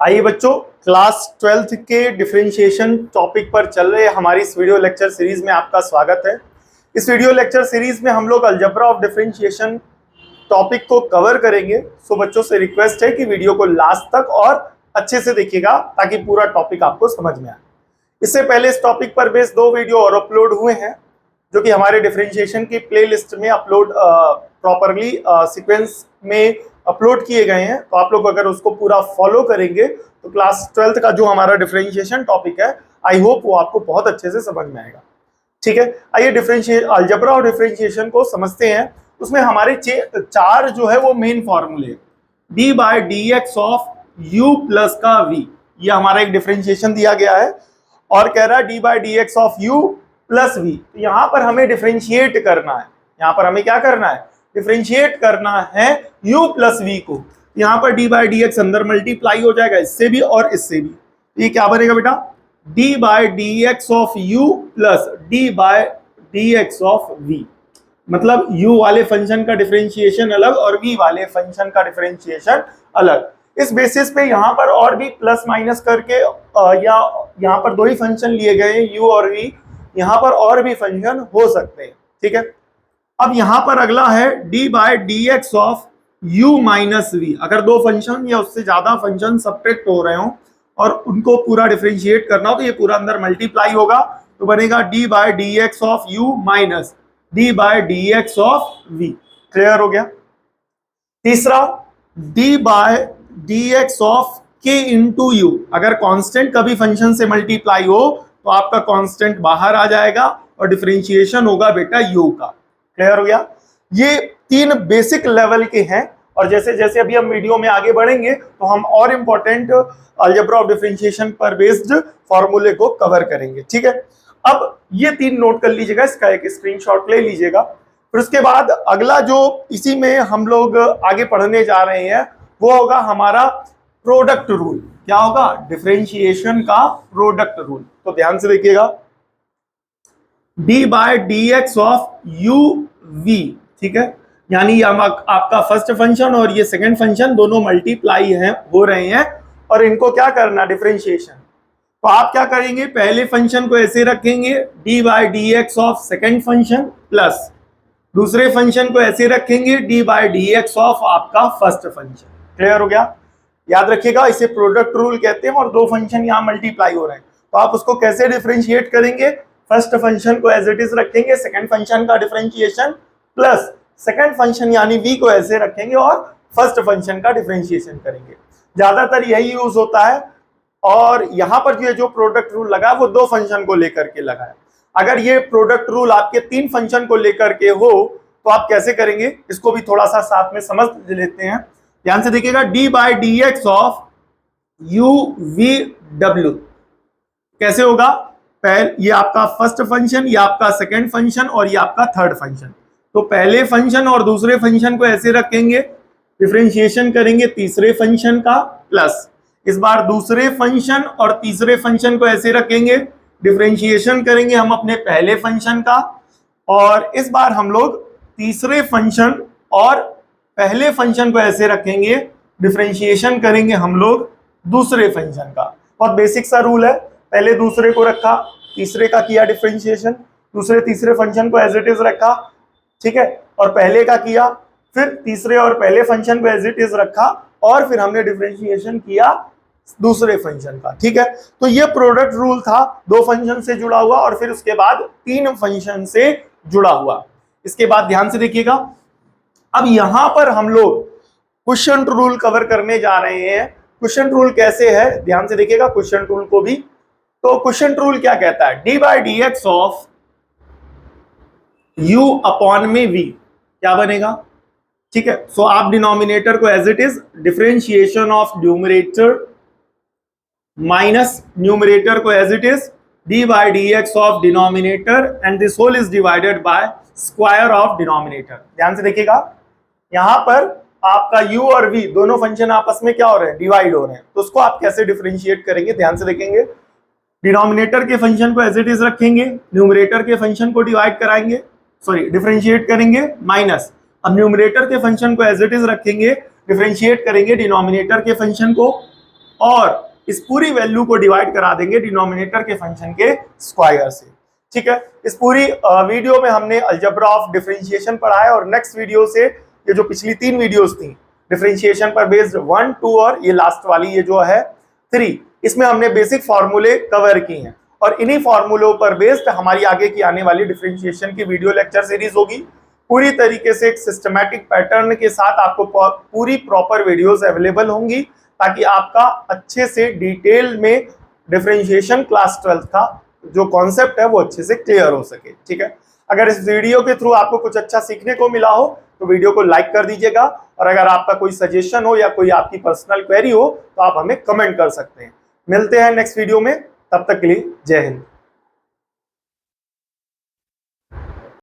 आइए बच्चों, class 12th के डिफरेंशिएशन टॉपिक पर चल रहे हमारी इस वीडियो लेक्चर सीरीज में आपका स्वागत है। इस वीडियो लेक्चर सीरीज में हम लोग अलजेब्रा ऑफ डिफरेंशिएशन टॉपिक को कवर करेंगे। सो बच्चों से रिक्वेस्ट है कि वीडियो को लास्ट तक और अच्छे से देखिएगा ताकि पूरा टॉपिक आपको समझ में आए। इससे पहले इस टॉपिक पर बेस्ड 2 वीडियो और अपलोड हुए हैं जो कि हमारे डिफरेंशिएशन की प्लेलिस्ट में अपलोड प्रॉपरली सीक्वेंस में अपलोड किए गए हैं। तो आप लोग अगर उसको पूरा फॉलो करेंगे तो क्लास 12th का जो हमारा डिफरेंशिएशन टॉपिक है, आई होप वो आपको बहुत अच्छे से समझ में आएगा। ठीक है, आइए अलजेब्रा और डिफरेंशिएशन को समझते हैं। उसमें हमारे 4 जो है वो मेन फॉर्मूले, D by D X of U plus का वी, ये हमारा एक डिफरेंशिएशन दिया गया है और कह रहा है D by D X of U plus V. यहाँ पर हमें डिफरेंशिएट करना है, यहाँ पर हमें क्या करना है, डिफरेंशिएट करना है u प्लस v को। यहाँ पर d बाय डी एक्स अंदर मल्टीप्लाई हो जाएगा इससे भी और इससे भी, ये क्या बनेगा बेटा, d by D X of u plus d by D X of v। मतलब u वाले फंक्शन का डिफरेंशिएशन अलग और v वाले फंक्शन का डिफरेंशिएशन अलग। इस बेसिस पे यहाँ पर और भी प्लस माइनस करके या यहाँ पर 2 ही फंक्शन लिए गए हैं u और v, यहाँ पर और भी फंक्शन हो सकते हैं। ठीक है, अब यहां पर अगला है d by D X of u minus V. अगर 2 फंक्शन या उससे ज्यादा फंक्शन सब्ट्रैक्ट हो रहे हो और उनको पूरा डिफरेंशिएट करना हो तो ये पूरा अंदर मल्टीप्लाई होगा, तो बनेगा d by D X of u minus d by D X of v। Clear हो गया। तीसरा, d by D X of k into U. अगर कांस्टेंट कभी फंक्शन से मल्टीप्लाई हो तो आपका कांस्टेंट बाहर आ जाएगा और डिफरेंशिएशन होगा बेटा u का। क्लियर हो गया। ये 3 बेसिक लेवल के हैं और जैसे जैसे अभी हम वीडियो में आगे बढ़ेंगे तो हम और इंपॉर्टेंट अलजेब्रा ऑफ डिफरेंशिएशन पर बेस्ड फॉर्मूले को कवर करेंगे। ठीक है, अब ये 3 नोट कर लीजिएगा, इसका एक स्क्रीनशॉट ले लीजिएगा। फिर उसके बाद अगला जो इसी में हम लोग आगे पढ़ने जा रहे हैं वो होगा हमारा प्रोडक्ट रूल। क्या होगा, डिफरेंशिएशन का प्रोडक्ट रूल। तो ध्यान से देखिएगा, d by D X of U V. ठीक है, यानी ये आपका फर्स्ट फंक्शन और ये सेकंड फंक्शन दोनों मल्टीप्लाई हैं, हो रहे हैं और इनको क्या करना, डिफरेंशिएशन। तो आप क्या करेंगे, पहले फंक्शन को ऐसे रखेंगे d by D X of second function plus दूसरे फंक्शन को ऐसे रखेंगे d by D X of आपका फर्स्ट फंक्शन। क्लियर हो गया। याद रखिएगा, इसे प्रोडक्ट रूल कहते हैं और 2 फंक्शन यहाँ मल्टीप्लाई हो रहे हैं तो आप उसको कैसे डिफरेंशिएट करेंगे, फर्स्ट फंक्शन को एज इट इज रखेंगे, सेकंड फंक्शन का डिफरेंशिएशन प्लस सेकंड फंक्शन यानी v को ऐसे रखेंगे और फर्स्ट फंक्शन का डिफरेंशिएशन करेंगे। ज्यादातर यही यूज होता है और यहाँ पर जो प्रोडक्ट रूल लगा वो 2 फंक्शन को लेकर के लगा है। अगर ये प्रोडक्ट रूल आपके 3 फंक्शन को लेकर के हो तो आप कैसे करेंगे, इसको भी थोड़ा सा साथ में समझ लेते हैं। ध्यान से देखिएगा, d by D X of U V W कैसे होगा, पहले ये आपका फर्स्ट फंक्शन, ये आपका सेकंड फंक्शन और ये आपका थर्ड फंक्शन। तो पहले फंक्शन और दूसरे फंक्शन को ऐसे रखेंगे, डिफरेंशिएशन करेंगे तीसरे फंक्शन का प्लस इस बार दूसरे फंक्शन और तीसरे फंक्शन को ऐसे रखेंगे, डिफरेंशिएशन करेंगे हम अपने पहले फंक्शन का और इस बार हम लोग तीसरे फंक्शन और पहले फंक्शन को ऐसे रखेंगे, डिफरेंशिएशन करेंगे हम लोग दूसरे फंक्शन का। बहुत बेसिक सा रूल है, पहले दूसरे को रखा, तीसरे का किया डिफरेंशिएशन, दूसरे तीसरे फंक्शन को एज इट इज रखा, ठीक है, और पहले का किया, फिर तीसरे और पहले फंक्शन को एज इट इज रखा और फिर हमने डिफरेंशिएशन किया दूसरे फंक्शन का। ठीक है, तो ये प्रोडक्ट रूल था, 2 फंक्शन से जुड़ा हुआ और फिर उसके बाद 3 फंक्शन से जुड़ा हुआ। इसके बाद ध्यान से देखिएगा, अब यहां पर हम लोग क्वोशिएंट रूल कवर करने जा रहे हैं। क्वोशिएंट रूल कैसे है, ध्यान से देखिएगा क्वोशिएंट रूल को भी। तो क्वोशिएंट रूल क्या कहता है, d by D X of u upon में v क्या बनेगा। ठीक है, सो आप डिनोमिनेटर को as it is differentiation of numerator minus numerator को as it is d by D X of denominator and this whole is divided by square of denominator. ध्यान से देखिएगा, यहां पर आपका u और v दोनों फंक्शन आपस में क्या हो रहे हैं, डिवाइड हो रहे हैं। तो उसको आप कैसे डिफरेंशिएट करेंगे, ध्यान से देखेंगे, डिनोमिनेटर के फंक्शन को एज इट इज रखेंगे, न्यूमरेटर के फंक्शन को डिवाइड कराएंगे, सॉरी डिफरेंशिएट करेंगे माइनस, अब न्यूमरेटर के फंक्शन को एज इट इज रखेंगे, डिफरेंशिएट करेंगे डिनोमिनेटर के फंक्शन को और इस पूरी वैल्यू को डिवाइड करा देंगे डिनोमिनेटर के फंक्शन के स्क्वायर से। ठीक है, इस पूरी वीडियो में हमने अलजेब्रा ऑफ डिफरेंशिएशन पढ़ा है और नेक्स्ट वीडियो से ये जो पिछली 3 वीडियोस थी डिफरेंशिएशन पर बेस्ड 1, 2 और ये लास्ट वाली ये जो है 3, इसमें हमने बेसिक फॉर्मूले कवर की हैं और इन्हीं फॉर्मूलों पर बेस्ड हमारी आगे की आने वाली डिफरेंशिएशन की वीडियो लेक्चर सीरीज होगी। पूरी तरीके से एक सिस्टमैटिक पैटर्न के साथ आपको पूरी प्रॉपर वीडियोस अवेलेबल होंगी ताकि आपका अच्छे से डिटेल में डिफरेंशिएशन क्लास 12 का जो कॉन्सेप्ट है वो अच्छे से क्लियर हो सके। ठीक है, अगर इस वीडियो के थ्रू आपको कुछ अच्छा सीखने को मिला हो तो वीडियो को लाइक कर दीजिएगा और अगर आपका कोई सजेशन हो या कोई आपकी पर्सनल क्वेरी हो तो आप हमें कमेंट कर सकते हैं। मिलते हैं नेक्स्ट वीडियो में, तब तक के लिए जय हिंद।